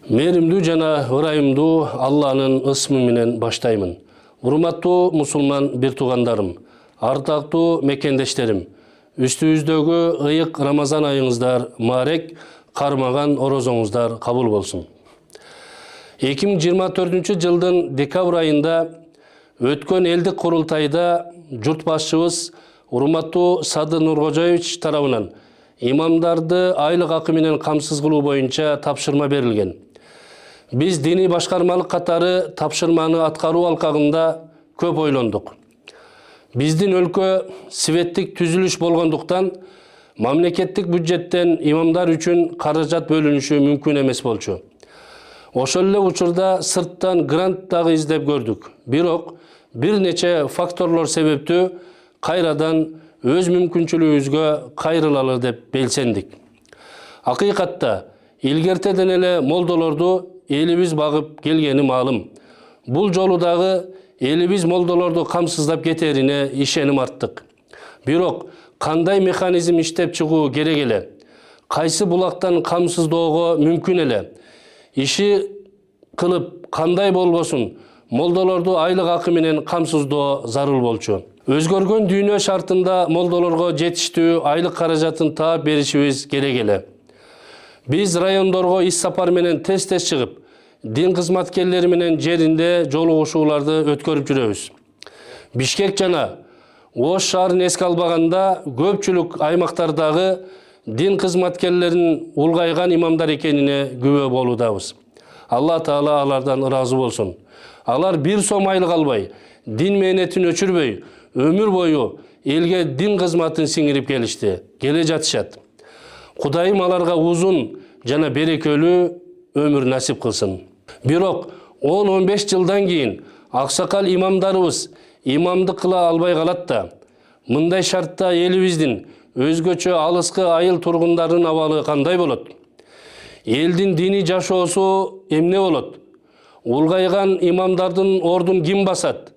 Мээримдүү жана ырайымдуу Алланын ысмы менен баштаймын. Урматтуу мусулман бир туугандарым, ардактуу мекендештерим, үстүбүздөгү ыйык Рамазан айыңыздар маарек, кармаган орозоңуздар кабыл болсун. 2024 жылдын декабрь айында өткөн элдик курултайда журт башчыбыз урматтуу Садыр Нуркожоевич тарабынан имамдарды айлык акы менен камсыз кылуу боюнча тапшырма берилген. Биз диний башкармалык катары тапшырманы аткаруу алкагында көп ойлондук. Биздин өлкө светтик түзүлүш болгондуктан мамлекеттик бюджеттен имамдар үчүн каражат бөлүнүшү мүмкүн эмес болчу. Ошол эле учурда сырттан грант дагы издеп көрдүк. Бирок бир нече факторлор себептүү кайрадан өз мүмкүнчүлүгүбүзгө кайрылалы деп белсендик. Акыйкатта илгертеден эле молдолорду элибиз багып келгени маалым. Бул жолу дагы элибиз молдолорду камсыздап кетерине ишеним арттык. Бирок кандай механизм иштеп чыгуу керек эле? Кайсы булактан камсыздоого мүмкүн эле? Иши кылып кандай болбосун, молдолорду айлык акы менен камсыздоо зарыл болчу. Өзгөргөн дүйнө шартында молдолорго жетиштүү айлык каражатын таап беришибиз керек эле. Биз райондорго ис сапар менен тез-тез чыгып, дин кызматкерлери менен жеринде жолугушууларды өткөрүп жүрөбүз. Бишкек жана Ош шаарын эске албаганда көпчүлүк аймактардагы дин кызматкерлеринин улгайган имамдар экенине күбө болуудабыз. Алла Таала алардан ыраазы болсун. Алар бир сом айлык албай, дин мээнетин өчүрбөй, өмүр бою элге дин кызматын сиңирип келишти, келе жатышат. Кудайым аларга узун жана берекелүү өмүр насип кылсын. Бирок 10-15 жылдан кийин аксакал имамдарыбыз имамдык кыла албай калат да. Мындай шартта элибиздин өзгөчө алыскы айыл тургундарынын абалы кандай болот? Элдин дини жашоосу эмне болот? Улгайган имамдардын ордун ким басат?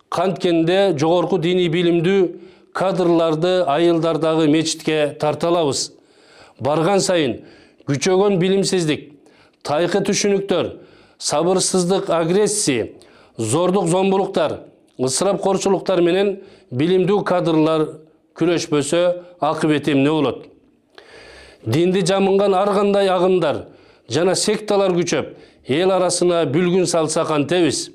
Канткенде жогорку дини билимдүү кадрларды айылдардагы мечитке тарталабыз. Барган сайын күчөгөн билимсиздик, тайкы түшүнүктөр, сабырсыздык, агрессия, зордук зомбулуктар, ысырап корчулуктар менен билимдүү кадрлар күрөшпөсө акыбети эмне болот? Динди жамынган ар кандай агымдар жана секталар күчөп, эл арасына бүлгүн салса кантебиз?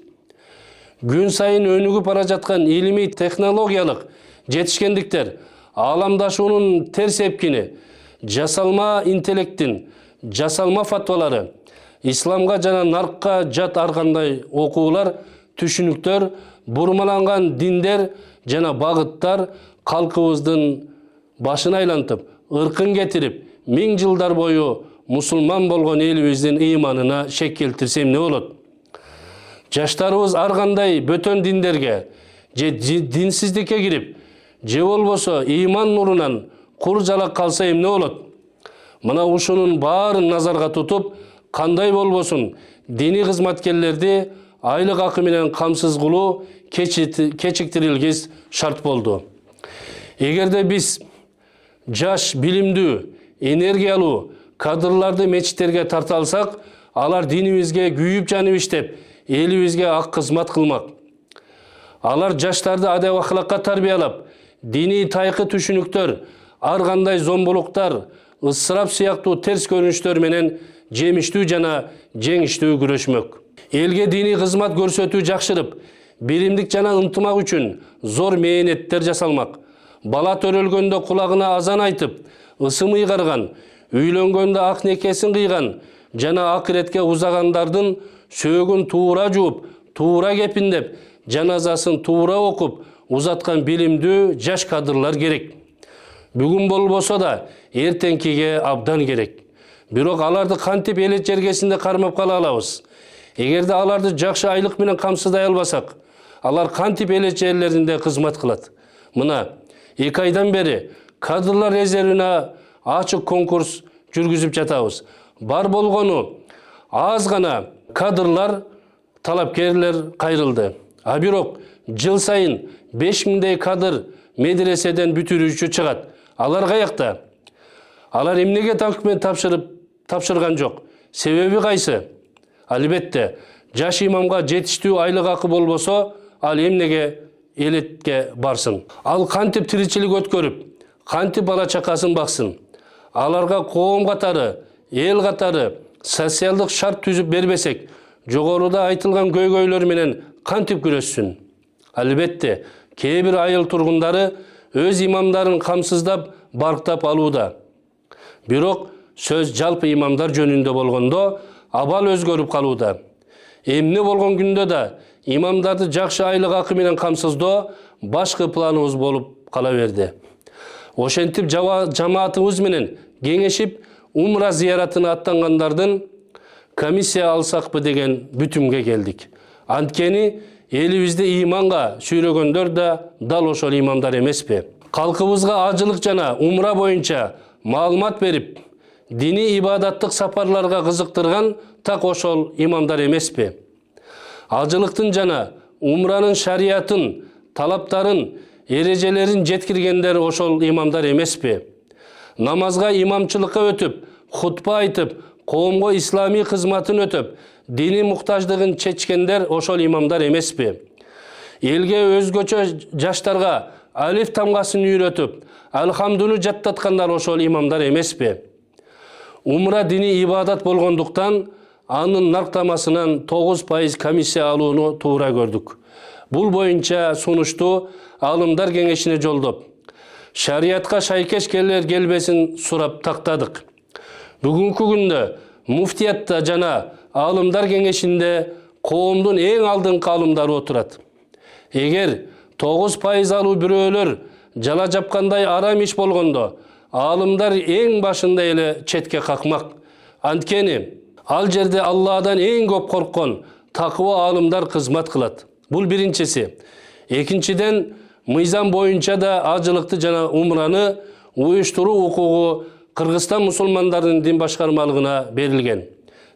Күн сайын өнүгүп бара жаткан илимий технологиялык жетишкендиктер, ааламдашуунун терс эпкини, жасалма интеллекттин, жасалма фатвалары, исламга жана наркка жат ар кандай окуулар, түшүнүктөр, бурмаланган диндер жана багыттар калкыбыздын башын айлантып, ыркын кетирип, 1000 жылдар бою мусулман болгон элибиздин ыйманына шек келтирсе эмне болот? Жаштарыбыз ар кандай бөтөн диндерге, же динсиздикке кирип, же болбосо ыйман нурунан кур жалак калса эмне болот? Мына ушунун баарын назарга тутуп, кандай болбосун дини кызматкерлерди айлык акы менен камсыз кылуу кечиктирилгис шарт болду. Эгерде биз жаш, билимдүү, энергиялуу кадрларды мечиттерге тарта алсак, алар динибизге күйүп жанып иштеп, элибизге ак кызмат кылмак. Алар жаштарды адеп акылакка тарбиялап, дини тайкы түшүнүктөр, ар кандай зомбулуктар, ысырап сыяктуу терс көрүнүштөр менен жемиштүү жана жеңиштүү күрөшмөк. Элге дини кызмат көрсөтүү жакшырып, биримдик жана ынтымак үчүн зор мээнеттер жасалмак. Бала төрөлгөндө кулагына азан айтып, ысым ыйгарган, үйлөнгөндө ак некесин кыйган жана акыретке узагандардын сөөгүн туура жууп, туура кепиндеп, жаназасын туура окуп, узаткан билимдүү жаш кадрлар керек. Бүгүн болбосо да эртеңкиге абдан керек. Бирок аларды кантип элет жергесинде кармап кала алабыз? Эгерде аларды жакшы айлык менен камсыздай албасак, алар кантип элет жерлеринде кызмат кылат? Мына 2 айдан бери кадрлар резервине ачык конкурс жүргүзүп жатабыз. Бар болгону аз гана кадрлар, талапкерлер кайрылды. А бирок жыл сайын 5000дей кадр медреседен бүтүрүүчү чыгат. Алар каякта? Алар эмнеге документ тапшырган жок? Себеби кайсы? Албетте, жаш имамга жетиштүү айлык акы болбосо, ал эмнеге элетке барсын? Ал кантип тиричилик өткөрүп, кантип бала чакасын баксын? Аларга коом катары, эл катары социалдык шарт түзүп бербесек, жогоруда айтылган көйгөйлөр менен кантип күрөшсүн? Албетте, кээ бир айыл тургундары өз имамдарын камсыздап, барктап алууда. Бирок сөз жалпы имамдар жөнүндө болгондо абал өзгөрүп калууда. Эмне болгон күндө да имамдарды жакшы айлык акы менен камсыздоо башкы планыбыз болуп кала берди. Ошентип жамаатыбыз менен кеңешип умра зыяратына аттангандардын комиссия алсакпы деген бүтүмгө келдик. Анткени элибизде иманга сүйрөгөндөр да дал ошол имамдар эмеспи? Калкыбызга ажылык жана умра боюнча маалымат берип, дини ибадаттык сапарларга кызыктырган так ошол имамдар эмеспи? Ажылыктын жана умранын шариятын, талаптарын, эрежелерин жеткиргендер ошол имамдар эмеспи? Намазга имамчылыкка өтүп, хутба айтып, коомго ислами кызматын өтөп, дини муктаждыгын чечкендер ошол имамдар эмеспи? Элге өзгөчө жаштарга алиф тамгасын үйрөтүп, алхамдуну жаттаткандар ошол имамдар эмеспи? Умра дини ибадат болгондуктан анын нарктамасынан 9% комиссия алууну туура көрдүк. Бул боюнча сунушту алымдар кеңешине жолдоп, шариятка шайкеш келер келбесин сурап тактадык. Бүгүнкү күндө муфтиятта жана алымдар кеңешинде коомдун эң алдыңкы алымдары отурат. Эгер 9% алуу бирөөлөр жала жапкандай арам иш болгондо, алымдар эң башында эле четке какмак. Анткени ал жерде Алладан эң көп корккон такыба алымдар кызмат кылат. Бул биринчиси. Экинчиден, мыйзам боюнча да ажылыкты жана умраны уюштуруу укугу Кыргызстан мусулмандарынын дин башкармалыгына берилген.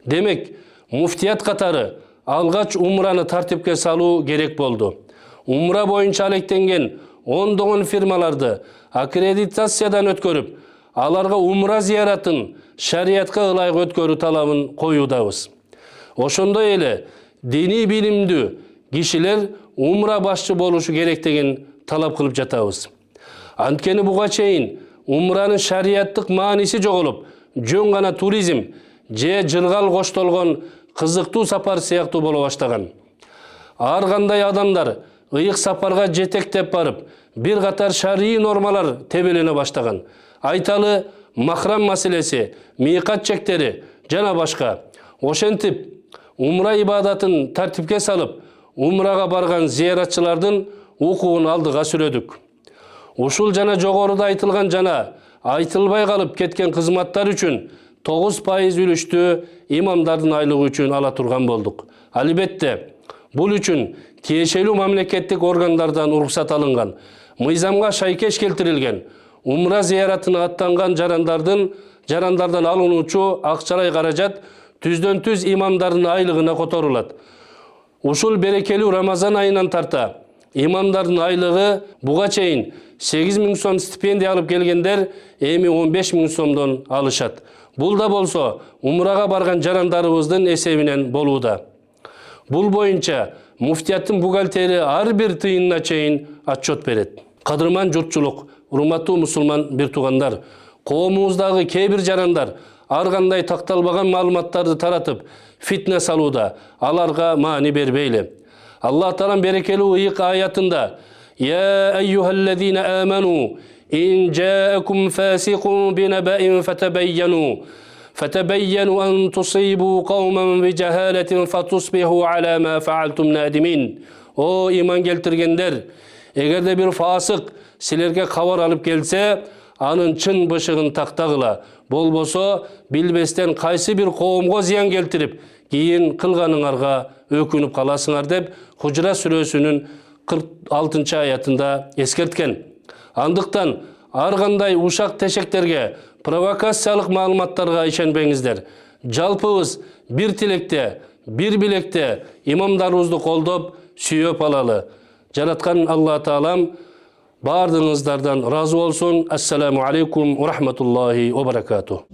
Демек, муфтият катары алгач умраны тартипке салуу керек болду. Умра боюнча алектенген ондогон фирмаларды аккредитациядан өткөрүп, аларга умра зыяратын шариятка ылайык өткөрүү талабын коюудабыз. Ошондой эле дини билимдүү кишилер умра башчы болушу керек деген талап кылып жатабыз. Анткени буга чейин умранын шариаттык мааниси жоголуп, жөн гана туризм же жыргал коштолгон кызыктуу сапар сыяктуу боло баштаган. Ар кандай адамдар ыйык сапарга жетектеп барып, бир катар шарий нормалар тебелене баштаган. Айталы махрам маселеси, миқат чектери жана башка. Ошентип, умра ибадатын тартипке салып, умрага барган зыяратчылардын укугун алдыга сүрөдүк. Ушул жана жогоруда айтылган жана айтылбай калып кеткен кызматтар үчүн 9% үлүштү имамдардын айлыгы үчүн ала турган болдук. Албетте, бул үчүн тиешелүү мамлекеттик органдардан уруксат алынган, мыйзамга шайкеш келтирилген, умра зыяратына аттанган жарандардан алынуучу акчалай каражат түздөн түз имамдардын айлыгына которулат. Ушул берекелүү Рамазан айынан тарта имамдардын айлыгы буга чейин 8.000 сом стипендия алып келгендер эми 15.000 сомдон алышат. Бул да болсо умрага барган жарандарыбыздын эсебинен болууда. Бул боюнча муфтияттын бухгалтери ар бир тыйынына чейин отчет берет. Кадырман журтчулук, урматтуу мусулман бир туугандар, коомубуздагы кээ бир жарандар ар кандай такталбаган маалыматтарды таратып, фитне салууда, аларга маани бербейли. Аллах Таалам берекелүү ыйык аятында: «Я айюхаллазина аману, ин жаакум фасикун бинабаин фатабайяну ан тусибу кауман bijahalatin fatusbihu ala ma fa'altum nadimin». О иман келтиргендер, эгерде бир фасык силерге кабар алып келсе, анын чын бышыгын тактагыла. Болбосо билбестен кайсы бир коомго зыян келтирип, кийин кылганыңарга өкүнүп каласыңар деп Хужра сүрөсүнүн 46 аятында эскерткен. Андыктан ар кандай ушак тешектерге, провокациялык маалыматтарга ишенбеңиздер. Жалпыбыз бир тилекте, бир билекте имамдарыбызды колдоп, сүйөп алалы. Жараткан Алла Таалам бардыңыздардан разы болсун. Ассаламу алейкум ва рахматуллахи ва баракатух.